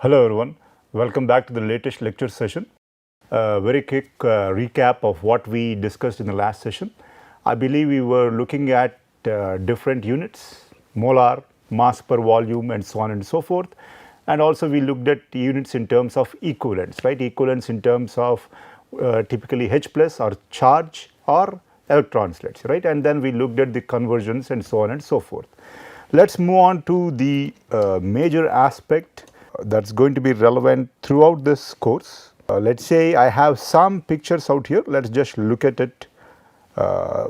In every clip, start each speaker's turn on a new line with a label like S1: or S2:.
S1: Hello everyone, welcome back to the latest lecture session. Very quick recap of what we discussed in the last session. I believe we were looking at different units, molar, mass per volume and so on and so forth. And also we looked at units in terms of equivalents, right? Equivalents in terms of typically H plus or charge or electrons, let's say, right? And then we looked at the conversions and so on and so forth. Let's move on to the major aspect that's going to be relevant throughout this course. Let's say I have some pictures out here. Let's just look at it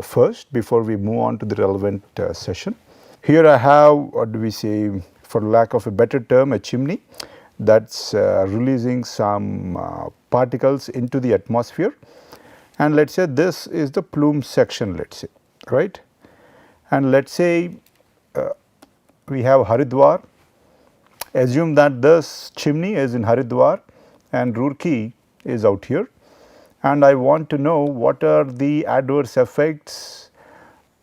S1: first before we move on to the relevant session. Here I have, what do we say, for lack of a better term, a chimney that's releasing some particles into the atmosphere. And let's say this is the plume section, let's say, right? And let's say we have Haridwar. Assume that this chimney is in Haridwar and Roorkee is out here, and I want to know what are the adverse effects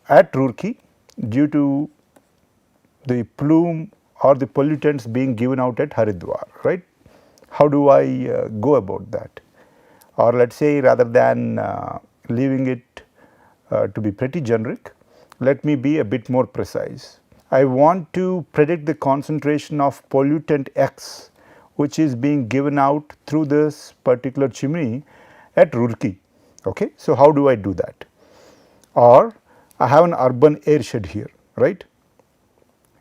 S1: at Roorkee due to the plume or the pollutants being given out at Haridwar, right? How do I go about that? Or let us say, rather than leaving it to be pretty generic, let me be a bit more precise. I want to predict the concentration of pollutant X which is being given out through this particular chimney at Roorkee. Okay? So, how do I do that? Or I have an urban airshed here, right?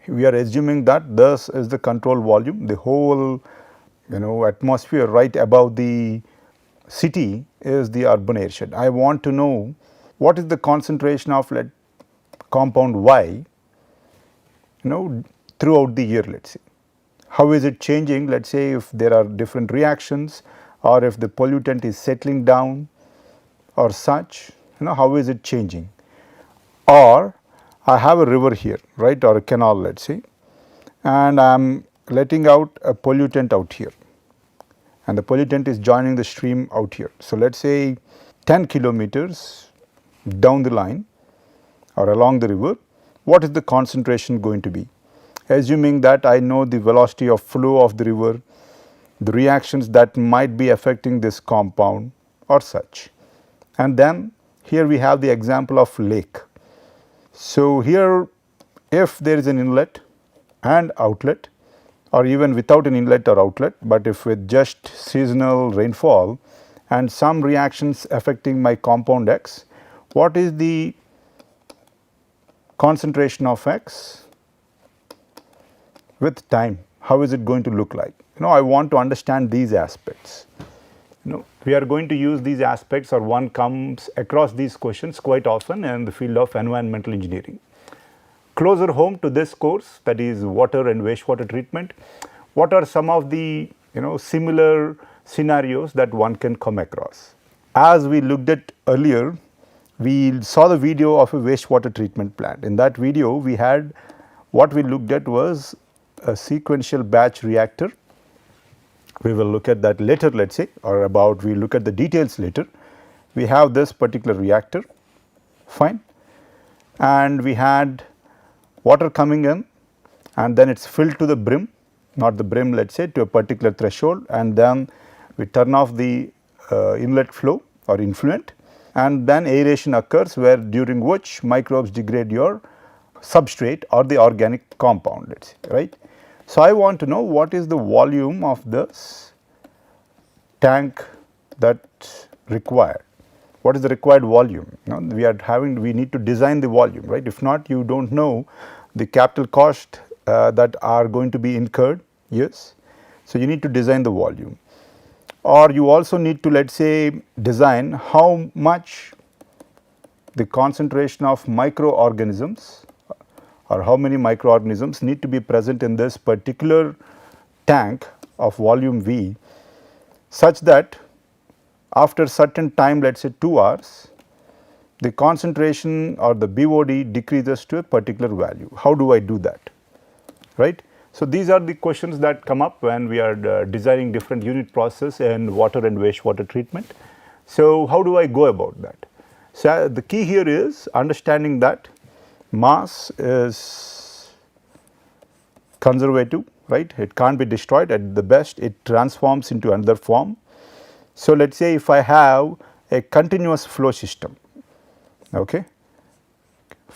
S1: We are assuming that this is the control volume, the whole atmosphere right above the city is the urban airshed. I want to know what is the concentration of compound Y throughout the year, let us say. How is it changing? Let us say if there are different reactions or if the pollutant is settling down or such, how is it changing? Or I have a river here, right, or a canal, let us say, and I am letting out a pollutant out here, and the pollutant is joining the stream out here. So, let us say 10 kilometers down the line or along the river, what is the concentration going to be? Assuming that I know the velocity of flow of the river, the reactions that might be affecting this compound or such. And then here we have the example of lake. So, here if there is an inlet and outlet, or even without an inlet or outlet, but if with just seasonal rainfall and some reactions affecting my compound X, what is the concentration of X with time? How is it going to look like? I want to understand these aspects. We are going to use these aspects, or one comes across these questions quite often in the field of environmental engineering. Closer home to this course, that is water and wastewater treatment, what are some of the similar scenarios that one can come across? As we looked at earlier, we saw the video of a wastewater treatment plant. In that video, we had what we looked at was a sequential batch reactor. We will look at that later, let us say, or we look at the details later. We have this particular reactor, fine, and we had water coming in, and then it is filled to the brim, not the brim, let us say, to a particular threshold, and then we turn off the inlet flow or influent, and then aeration occurs, where during which microbes degrade your substrate or the organic compound, let us say, right. So, I want to know what is the volume of this tank that's required. What is the required volume? We need to design the volume, right. If not, you do not know the capital cost that are going to be incurred, yes. So, you need to design the volume, or you also need to, let us say, design how much the concentration of microorganisms or how many microorganisms need to be present in this particular tank of volume V, such that after certain time, let us say 2 hours, the concentration or the BOD decreases to a particular value. How do I do that, right? So, these are the questions that come up when we are designing different unit process in water and wastewater treatment. So, how do I go about that? So, the key here is understanding that mass is conservative, right? It can't be destroyed. At the best, it transforms into another form. So, let us say if I have a continuous flow system, okay,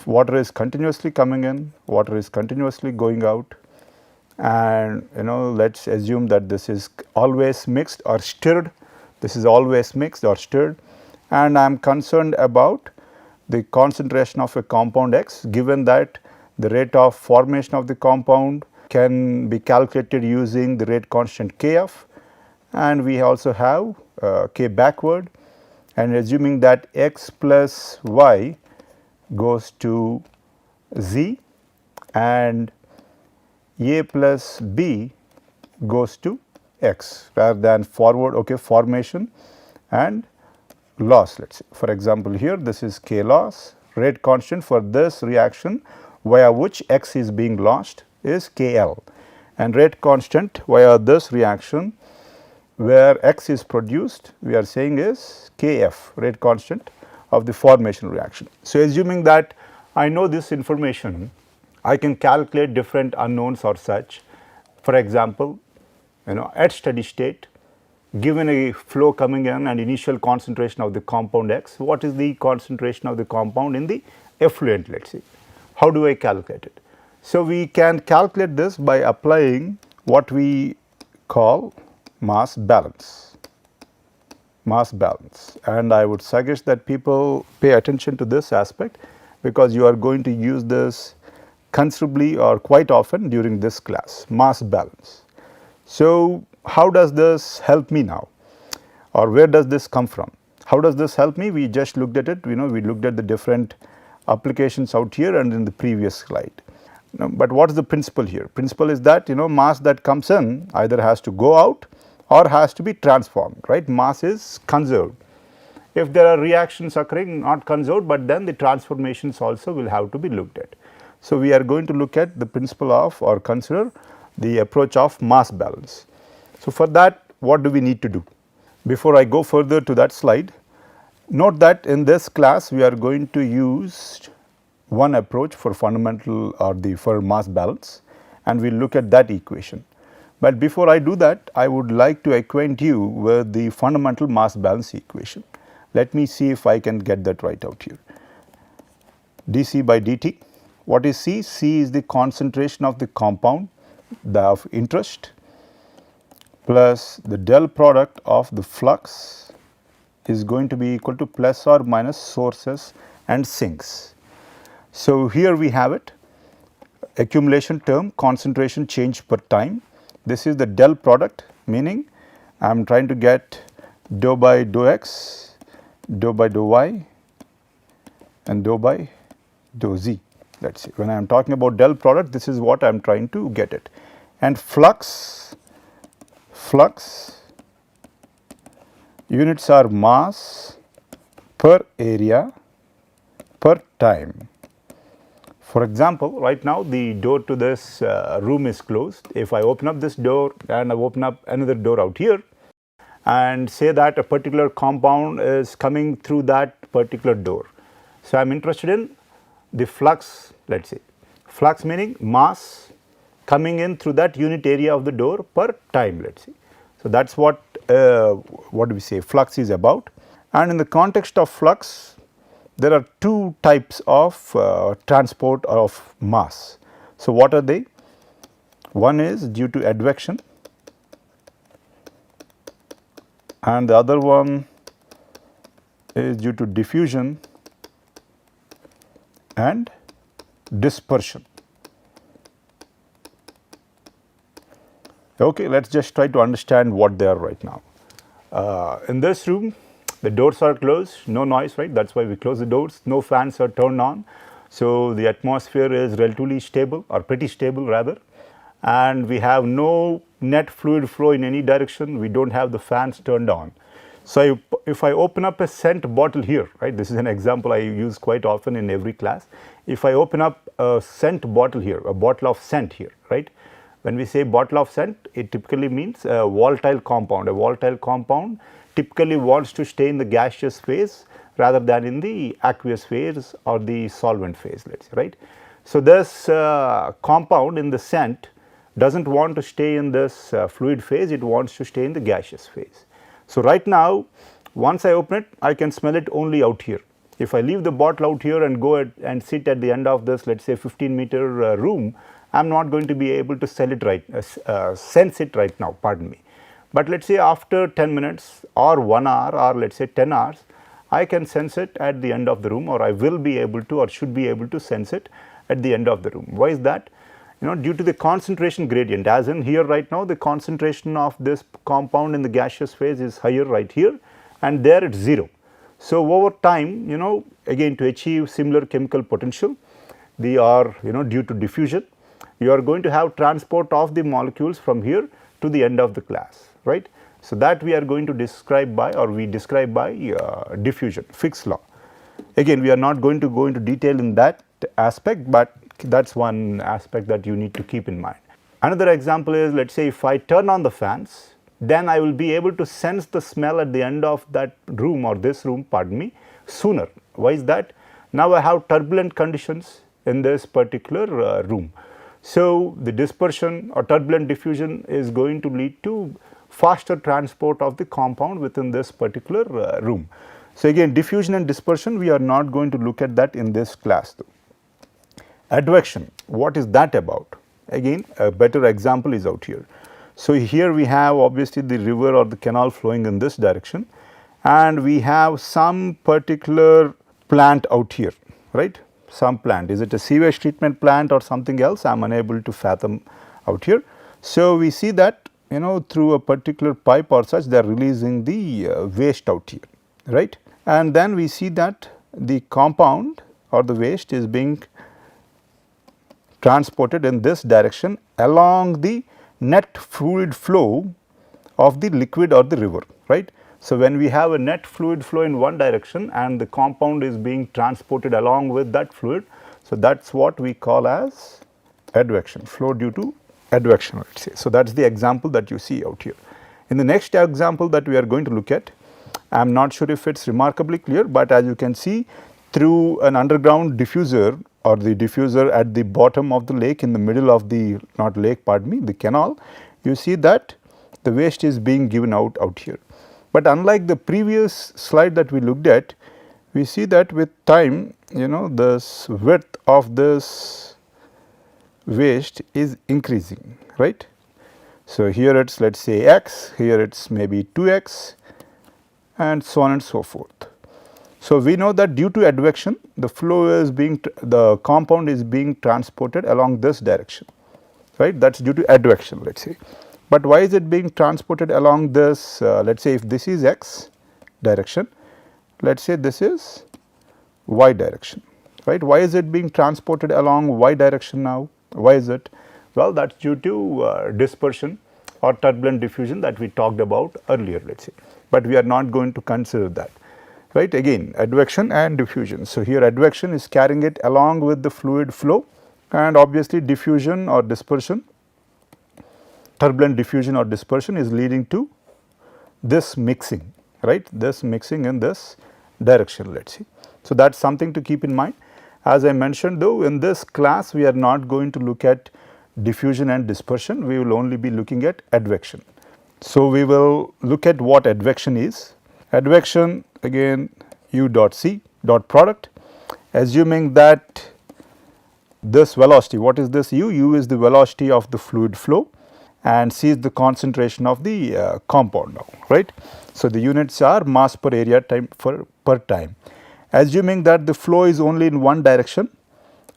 S1: water is continuously coming in, water is continuously going out, and let us assume that this is always mixed or stirred, this is always mixed or stirred, and I am concerned about the concentration of a compound X, given that the rate of formation of the compound can be calculated using the rate constant Kf, and we also have K backward, and assuming that X plus Y goes to Z and A plus B goes to X, rather than forward, okay, formation and loss. Let us say, for example, here this is K loss, rate constant for this reaction via which X is being lost is KL, and rate constant via this reaction where X is produced, we are saying is Kf, rate constant of the formation reaction. So, assuming that I know this information, I can calculate different unknowns or such. For example, at steady state, given a flow coming in and initial concentration of the compound X, what is the concentration of the compound in the effluent, let us say. How do I calculate it? So, we can calculate this by applying what we call mass balance, and I would suggest that people pay attention to this aspect, because you are going to use this considerably or quite often during this class, mass balance. So, how does this help me now, or where does this come from? How does this help me? We just looked at it, we looked at the different applications out here and in the previous slide. But what is the principle here? Principle is that mass that comes in either has to go out or has to be transformed, right? Mass is conserved. If there are reactions occurring, not conserved, but then the transformations also will have to be looked at. So, we are going to look at the principle of, or consider the approach of mass balance. So, for that, what do we need to do? Before I go further to that slide, note that in this class we are going to use one approach for fundamental or for mass balance, and we will look at that equation. But before I do that, I would like to acquaint you with the fundamental mass balance equation. Let me see if I can get that right out here. dC by dt, what is C? C is the concentration of the compound of interest plus the del product of the flux is going to be equal to plus or minus sources and sinks. So, here we have it, accumulation term, concentration change per time. This is the del product, meaning I am trying to get dou by dou x, dou by dou y and dou by dou z. Let us see, when I am talking about del product, this is what I am trying to get it. And flux units are mass per area per time. For example, right now the door to this room is closed. If I open up this door and I open up another door out here and say that a particular compound is coming through that particular door. So, I am interested in the flux, let us say, flux meaning mass coming in through that unit area of the door per time, let us say. So, that is what do we say, flux is about. And in the context of flux, there are two types of transport of mass. So, what are they? One is due to advection and the other one is due to diffusion and dispersion. Okay, let us just try to understand what they are right now. In this room, the doors are closed, no noise, right? That is why we close the doors, no fans are turned on. So, the atmosphere is relatively stable or pretty stable rather, and we have no net fluid flow in any direction, we do not have the fans turned on. So, if I open up a scent bottle here, right, this is an example I use quite often in every class. If I open up a scent bottle here, a bottle of scent here, right. When we say bottle of scent, it typically means a volatile compound. A volatile compound typically wants to stay in the gaseous phase rather than in the aqueous phase or the solvent phase, let us say, right. So, this compound in the scent does not want to stay in this fluid phase, it wants to stay in the gaseous phase. So, right now once I open it, I can smell it only out here. If I leave the bottle out here and go and sit at the end of this, let us say 15-meter room, I am not going to be able to sense it right now, pardon me. But let us say after 10 minutes or 1 hour or let us say 10 hours, I can sense it at the end of the room, or I will be able to or should be able to sense it at the end of the room. Why is that? Due to the concentration gradient, as in here right now the concentration of this compound in the gaseous phase is higher right here, and there it is 0. So, over time again to achieve similar chemical potential, they are due to diffusion, you are going to have transport of the molecules from here to the end of the class, right. So, that we are going to describe by, or we describe by diffusion, Fick's law. Again, we are not going to go into detail in that aspect, but that is one aspect that you need to keep in mind. Another example is, let us say if I turn on the fans, then I will be able to sense the smell at the end of that room, or this room, pardon me, sooner. Why is that? Now I have turbulent conditions in this particular room. So, the dispersion or turbulent diffusion is going to lead to faster transport of the compound within this particular room. So, again diffusion and dispersion, we are not going to look at that in this class though. Advection, what is that about? Again a better example is out here. So, here we have obviously the river or the canal flowing in this direction, and we have some particular plant out here, right, some plant. Is it a sewage treatment plant or something else? I am unable to fathom out here. So, we see that through a particular pipe or such, they are releasing the waste out here, right, and then we see that the compound or the waste is being transported in this direction along the net fluid flow of the liquid or the river, right. So, when we have a net fluid flow in one direction and the compound is being transported along with that fluid, so that is what we call as advection, flow due to advection, let us say. So, that is the example that you see out here. In the next example that we are going to look at, I am not sure if it is remarkably clear, but as you can see, through an underground diffuser or the diffuser at the bottom of the lake, in the middle of the, not lake, pardon me, the canal, you see that the waste is being given out here. But unlike the previous slide that we looked at, we see that with time this width of this waste is increasing, right. So, here it is let us say x, here it is maybe 2x and so on and so forth. So, we know that due to advection, the flow is being, the compound is being transported along this direction, right, that is due to advection, let us say. But why is it being transported along this, let us say if this is x direction, let us say this is y direction, right. Why is it being transported along y direction now? Why is it? Well, that is due to dispersion or turbulent diffusion that we talked about earlier, let us say, but we are not going to consider that, right. Again advection and diffusion. So, here advection is carrying it along with the fluid flow, and obviously diffusion or dispersion, turbulent diffusion or dispersion is leading to this mixing, right, this mixing in this direction, let us see. So, that is something to keep in mind. As I mentioned though, in this class we are not going to look at diffusion and dispersion, we will only be looking at advection. So, we will look at what advection is. Advection, again U dot C dot product, assuming that this velocity, what is this U? U is the velocity of the fluid flow and C is the concentration of the compound now, right. So, the units are mass per area time per time. Assuming that the flow is only in one direction,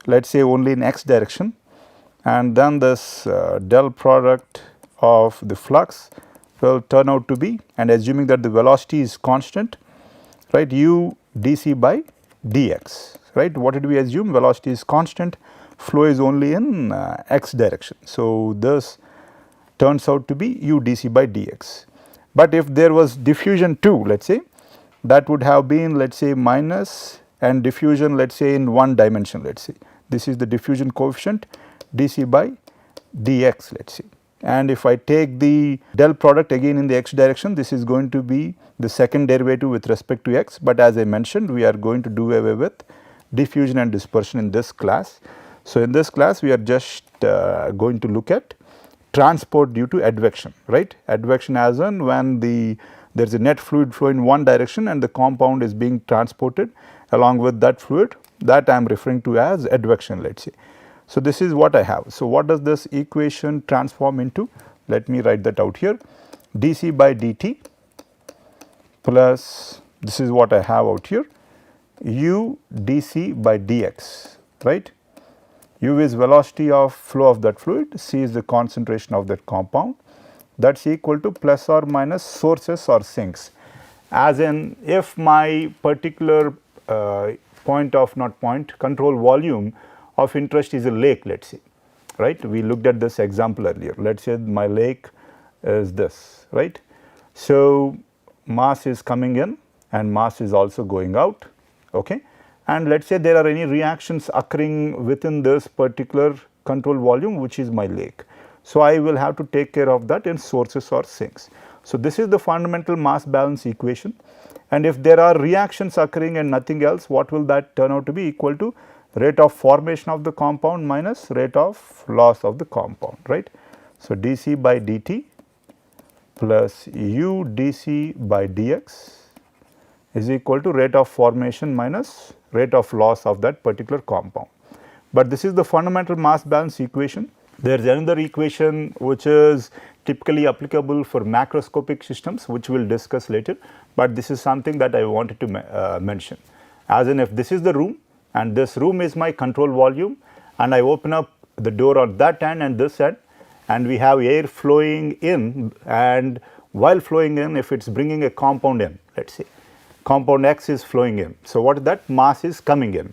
S1: let us say only in x direction, and then this del product of the flux will turn out to be, and assuming that the velocity is constant, right, u dc by dx, right. What did we assume? Velocity is constant, flow is only in x direction. So, this turns out to be u dc by dx. But if there was diffusion too, let us say, that would have been let us say minus, and diffusion let us say in one dimension, let us say this is the diffusion coefficient dc by dx, let us say. And if I take the del product again in the x direction, this is going to be the second derivative with respect to x, but as I mentioned, we are going to do away with diffusion and dispersion in this class. So, in this class we are just going to look at transport due to advection, right. Advection as in when there is a net fluid flow in one direction and the compound is being transported along with that fluid, that I am referring to as advection, let us say. So, this is what I have. So, what does this equation transform into? Let me write that out here, dC by dt plus, this is what I have out here, u dC by dx, right. U is velocity of flow of that fluid, C is the concentration of that compound, that is equal to plus or minus sources or sinks. As in, if my particular control volume of interest is a lake, let us say, right. We looked at this example earlier. Let us say my lake is this, right. So, mass is coming in and mass is also going out, okay. And let us say there are any reactions occurring within this particular control volume, which is my lake. So, I will have to take care of that in sources or sinks. So, this is the fundamental mass balance equation, and if there are reactions occurring and nothing else, what will that turn out to be? Equal to rate of formation of the compound minus rate of loss of the compound, right. So, dC by dt plus u dC by dx is equal to rate of formation minus rate of loss of that particular compound. But this is the fundamental mass balance equation. There is another equation which is typically applicable for macroscopic systems, which we will discuss later, but this is something that I wanted to mention. As in, if this is the room and this room is my control volume and I open up the door on that end and this end, and we have air flowing in, and while flowing in, if it is bringing a compound in, let us say compound X is flowing in. So, what is that? Mass is coming in,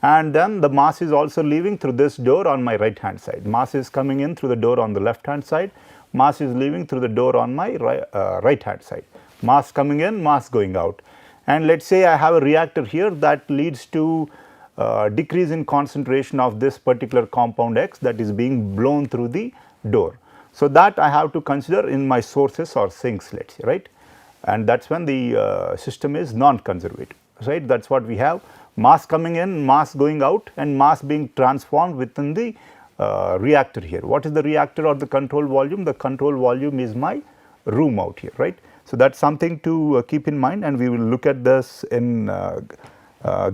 S1: and then the mass is also leaving through this door on my right hand side. Mass is coming in through the door on the left hand side, mass is leaving through the door on my right hand side. Mass coming in, mass going out. And let us say I have a reactor here that leads to decrease in concentration of this particular compound X that is being blown through the door. So, that I have to consider in my sources or sinks, let us say, right. And that is when the system is non-conservative, right. That is what we have, mass coming in, mass going out, and mass being transformed within the reactor here. What is the reactor or the control volume? The control volume is my room out here, right. So, that is something to keep in mind, and we will look at this in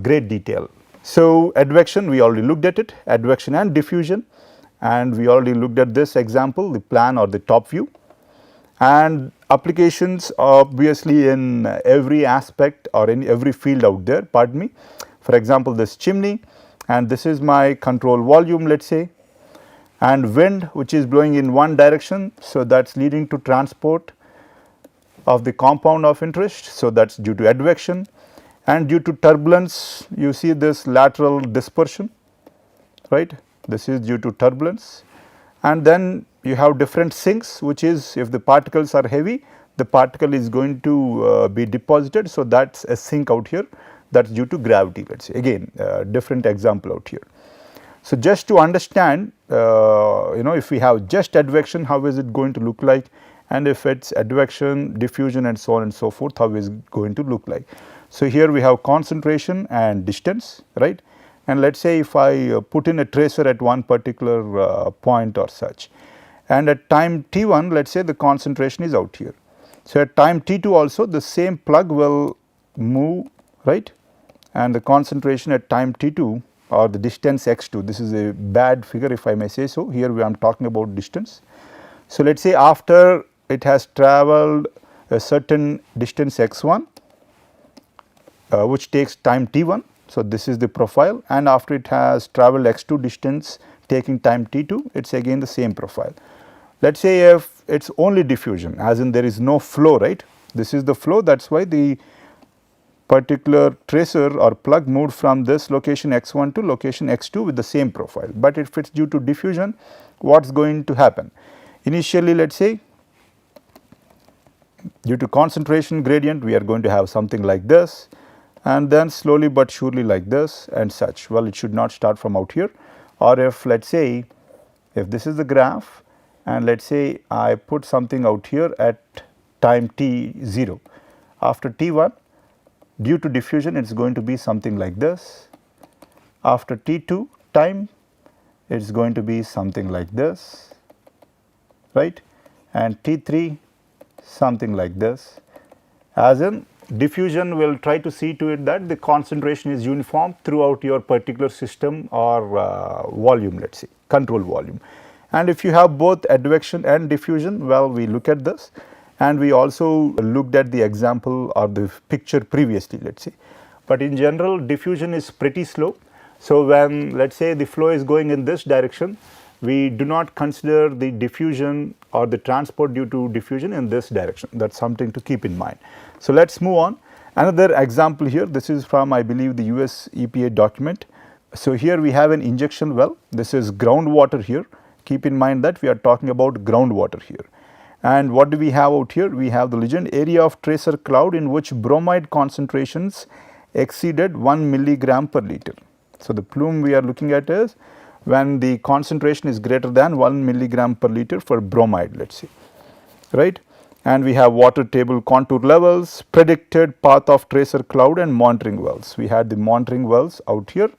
S1: great detail. So, advection, we already looked at it, advection and diffusion, and we already looked at this example, the plan or the top view, and applications obviously in every aspect or in every field out there, pardon me. For example, this chimney, and this is my control volume, let us say, and wind which is blowing in one direction. So, that is leading to transport of the compound of interest. So, that is due to advection, and due to turbulence you see this lateral dispersion, right. This is due to turbulence, and then you have different sinks, which is if the particles are heavy, the particle is going to be deposited. So, that is a sink out here, that is due to gravity, let us say, again different example out here. So, just to understand if we have just advection, how is it going to look like, and if it is advection, diffusion and so on and so forth, how is it going to look like. So, here we have concentration and distance, right, and let us say if I put in a tracer at one particular point or such, and at time t1 let us say the concentration is out here. So, at time t2 also the same plug will move, right, and the concentration at time t2 or the distance x2, this is a bad figure if I may say so, here we are talking about distance. So, let us say after it has travelled a certain distance x1 which takes time t1. So, this is the profile, and after it has travelled x2 distance taking time t2, it is again the same profile. Let us say if it is only diffusion, as in there is no flow, right, this is the flow, that is why the particular tracer or plug moved from this location x1 to location x2 with the same profile. But if it is due to diffusion, what is going to happen? Initially let us say due to concentration gradient we are going to have something like this, and then slowly but surely like this and such. Well, it should not start from out here, or if let us say if this is the graph and let us say I put something out here at time t0, after t1 due to diffusion it is going to be something like this, after t2 time it is going to be something like this, right, and T3 something like this. As in diffusion will try to see to it that the concentration is uniform throughout your particular system or volume, let us say control volume. And if you have both advection and diffusion, well, we look at this, and we also looked at the example or the picture previously, let us say. But in general, diffusion is pretty slow. So when, let us say, the flow is going in this direction, we do not consider the diffusion or the transport due to diffusion in this direction. That is something to keep in mind. So let us move on. Another example here, this is from, I believe, the US EPA document. So here we have an injection well. This is groundwater here. Keep in mind that we are talking about groundwater here. And what do we have out here? We have the legend area of tracer cloud in which bromide concentrations exceeded 1 milligram per liter. So the plume we are looking at is when the concentration is greater than 1 milligram per liter for bromide, let us say, right. And we have water table contour levels, predicted path of tracer cloud and monitoring wells. We had the monitoring wells out here,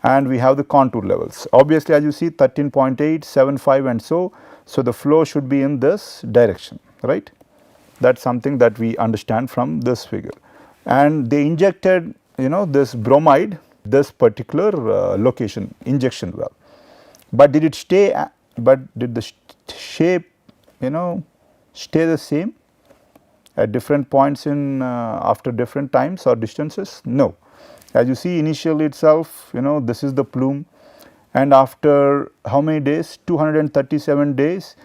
S1: and we have the contour levels. Obviously, as you see 13.8, 75 and so the flow should be in this direction, right. That is something that we understand from this figure. And they injected, this bromide, this particular location, injection well. But did it stay, did the shape, stay the same at different points in after different times or distances? No. As you see initially itself, this is the plume, and after how many days? 237 days,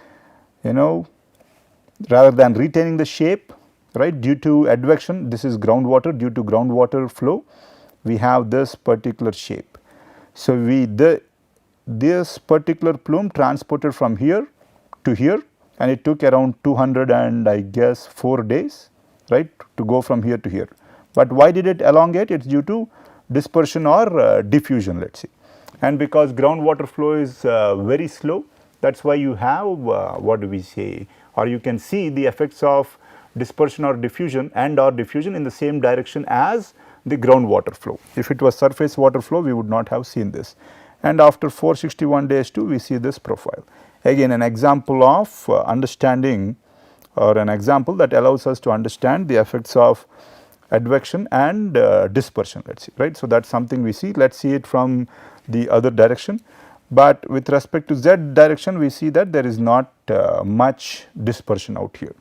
S1: rather than retaining the shape, right, due to advection, this is groundwater, due to groundwater flow, we have this particular shape. So this particular plume transported from here to here, and it took around 200 and I guess 4 days, right, to go from here to here. But why did it elongate? It is due to dispersion or diffusion, let us say. And because groundwater flow is very slow, that is why you have what do we say, or you can see the effects of dispersion or diffusion in the same direction as the groundwater flow. If it was surface water flow, we would not have seen this. And after 461 days too, we see this profile. Again, an example of understanding, or an example that allows us to understand the effects of advection and dispersion, let us see, right. So that is something we see. Let us see it from the other direction. But with respect to Z direction, we see that there is not much dispersion out here.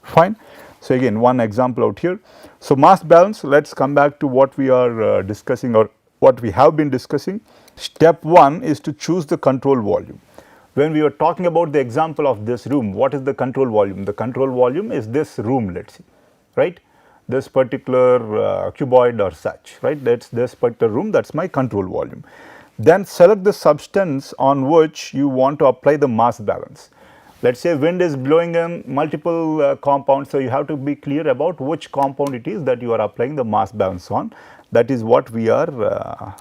S1: Fine. So again, one example out here. So mass balance, let us come back to what we are discussing, or what we have been discussing. Step 1 is to choose the control volume. When we were talking about the example of this room, what is the control volume? The control volume is this room, let us see, right. This particular cuboid or such, right, that is this particular room, that is my control volume. Then select the substance on which you want to apply the mass balance. Let us say wind is blowing in multiple compounds, so you have to be clear about which compound it is that you are applying the mass balance on. That is what we are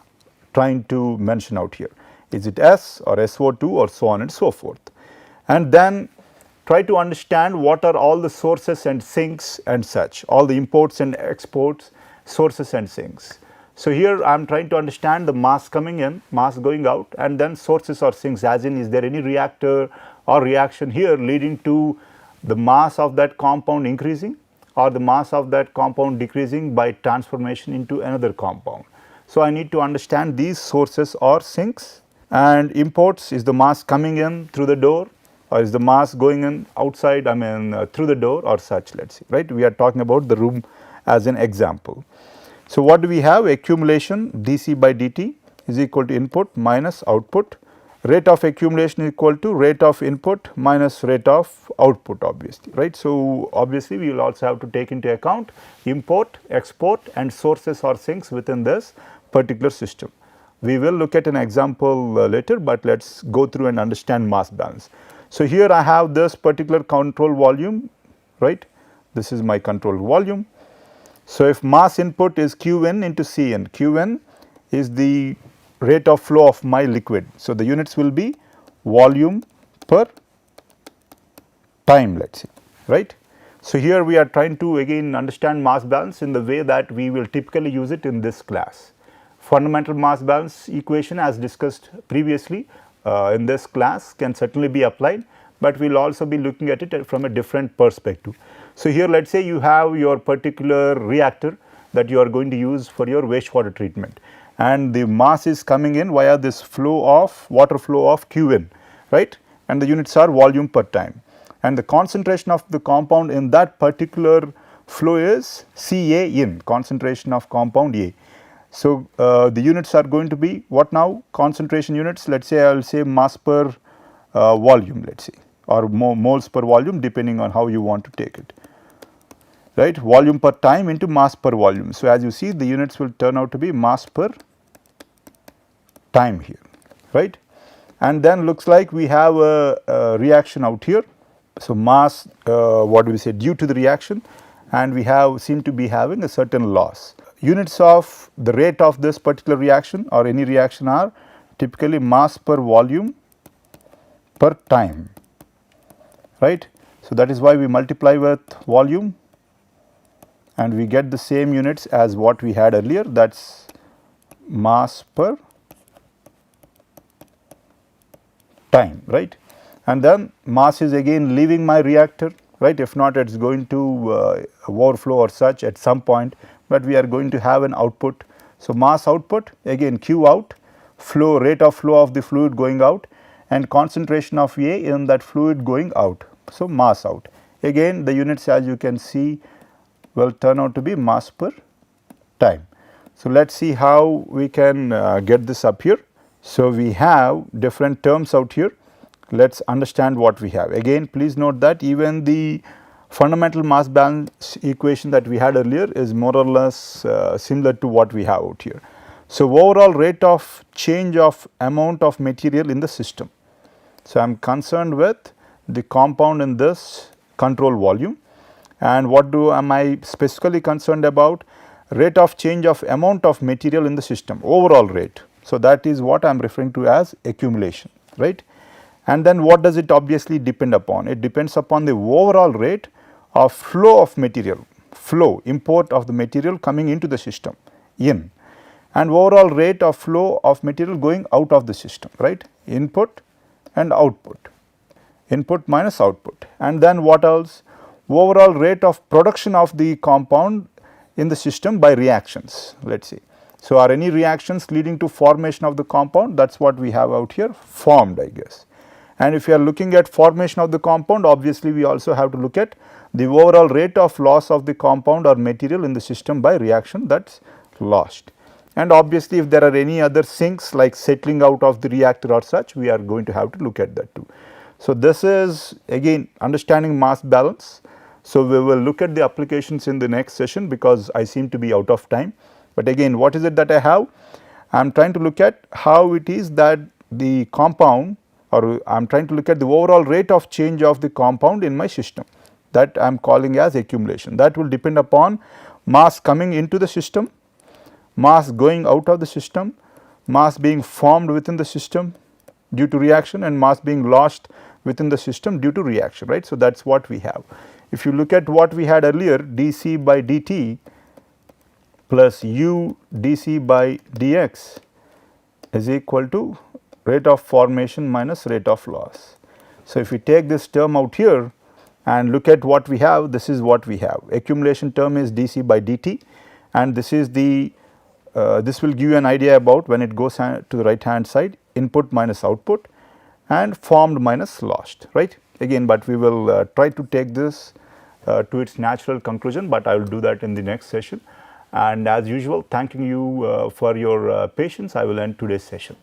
S1: trying to mention out here. Is it S or SO2 or so on and so forth. And then try to understand what are all the sources and sinks and such, all the imports and exports, sources and sinks. So here I am trying to understand the mass coming in, mass going out, and then sources or sinks, as in is there any reactor or reaction here leading to the mass of that compound increasing or the mass of that compound decreasing by transformation into another compound. So I need to understand these sources or sinks. And imports, is the mass coming in through the door, or is the mass going in outside, through the door or such, let us see, right. We are talking about the room as an example. So what do we have? Accumulation dC by dt is equal to input minus output. Rate of accumulation is equal to rate of input minus rate of output, obviously, right. So obviously we will also have to take into account import, export and sources or sinks within this particular system. We will look at an example later, but let us go through and understand mass balance. So here I have this particular control volume, right. This is my control volume. So if mass input is Qn into Cn, Qn is the rate of flow of my liquid. So the units will be volume per time, let us say, right. So here we are trying to again understand mass balance in the way that we will typically use it in this class. Fundamental mass balance equation, as discussed previously in this class, can certainly be applied, but we will also be looking at it from a different perspective. So, here let us say you have your particular reactor that you are going to use for your wastewater treatment, and the mass is coming in via this flow of water flow of Qn, right, and the units are volume per time, and the concentration of the compound in that particular flow is Ca in, concentration of compound A. So, the units are going to be what now? Concentration units, let us say I will say mass per volume, let us say, or moles per volume, depending on how you want to take it, right, volume per time into mass per volume. So, as you see, the units will turn out to be mass per time here, right, and then looks like we have a reaction out here. So, mass what do we say, due to the reaction, and we have seem to be having a certain loss. Units of the rate of this particular reaction or any reaction are typically mass per volume per time, right. So, that is why we multiply with volume and we get the same units as what we had earlier, that is mass per time, right. And then mass is again leaving my reactor, right, if not it is going to overflow or such at some point, but we are going to have an output. So, mass output again Q out, flow, rate of flow of the fluid going out, and concentration of A in that fluid going out. So, mass out, again the units as you can see will turn out to be mass per time. So, let us see how we can get this up here. So, we have different terms out here. Let us understand what we have. Again, please note that even the fundamental mass balance equation that we had earlier is more or less similar to what we have out here. So, overall rate of change of amount of material in the system. So, I am concerned with the compound in this control volume, and what am I specifically concerned about? Rate of change of amount of material in the system, overall rate. So, that is what I am referring to as accumulation, right. And then what does it obviously depend upon? It depends upon the overall rate of flow of material, flow, import of the material coming into the system in, and overall rate of flow of material going out of the system, right, input and output, input minus output. And then what else? Overall rate of production of the compound in the system by reactions, let us say. So, are any reactions leading to formation of the compound? That is what we have out here, formed, I guess. And if you are looking at formation of the compound, obviously we also have to look at the overall rate of loss of the compound or material in the system by reaction, that is lost. And obviously if there are any other sinks like settling out of the reactor or such, we are going to have to look at that too. So, this is again understanding mass balance. So, we will look at the applications in the next session because I seem to be out of time. But again, what is it that I have? I am trying to look at how it is that the compound, or I am trying to look at the overall rate of change of the compound in my system, that I am calling as accumulation. That will depend upon mass coming into the system, mass going out of the system, mass being formed within the system due to reaction, and mass being lost within the system due to reaction, right. So, that is what we have. If you look at what we had earlier, dC by dt plus u dC by dx is equal to rate of formation minus rate of loss. So, if we take this term out here and look at what we have, this is what we have. Accumulation term is dC by dt, and this is the this will give you an idea about when it goes to the right hand side, input minus output and formed minus lost, right. Again, but we will try to take this to its natural conclusion, but I will do that in the next session. And as usual, thanking you for your patience, I will end today's session.